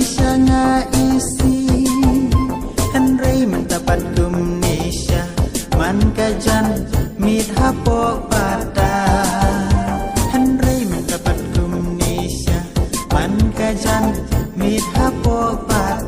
shisha nga isi Henry mendapat Indonesia man kajan mit hapo pada Henry mendapat Indonesia man kajan mit hapo pada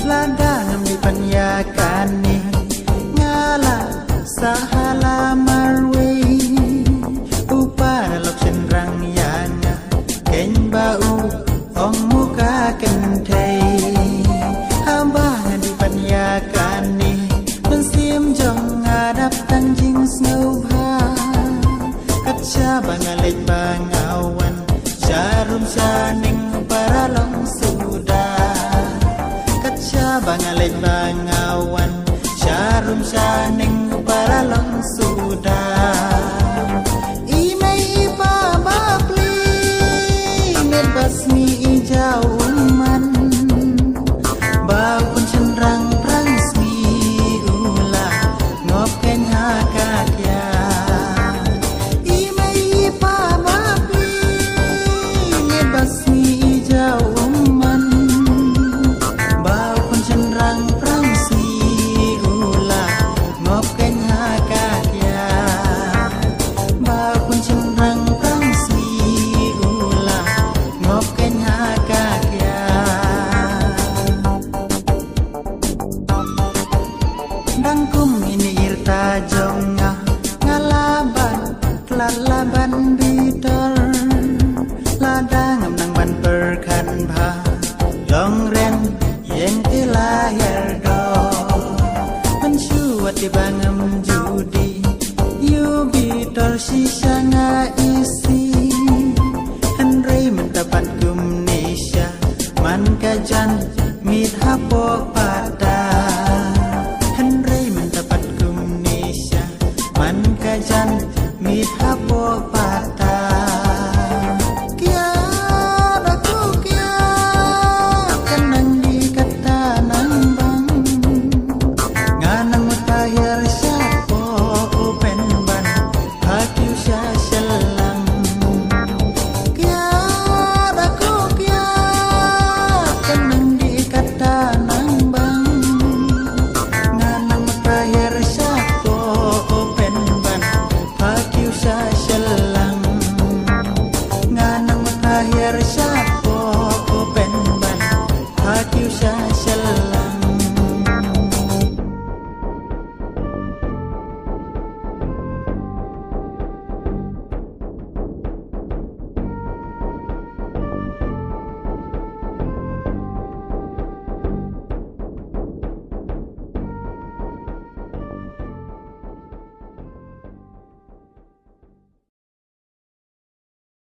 Ladang di panyakani ngala sahala marwe upara lok senrang yana ken bau ong muka kentai hamba di panyakani pensim jong ngadap tanjing snowha kaca bangalej bangawan jarum saning para long sudah bangalej bangawan jarum saning paralong sudah imay ipabapli ngebasmi ijauman bakun senrang prangsmi ulah ngopken hakakya imay ipabapli ngebasmi ijauman dangkum ini irta jonga ngalaban lalaban bidor ladang nang ban perkan bha long ren yang tilahir do mensuat di bangam judi yu bidor shisha nga isi Henry mendapat Indonesia man kajan mit hapo pada kajan mit hapo pada kia daku kia kenang di kata nang bang nganang mutahir syapo upen ban hati usya selang kia daku kia kenang di kata nang bang nganang mutahir syapo selang nganang matahir syah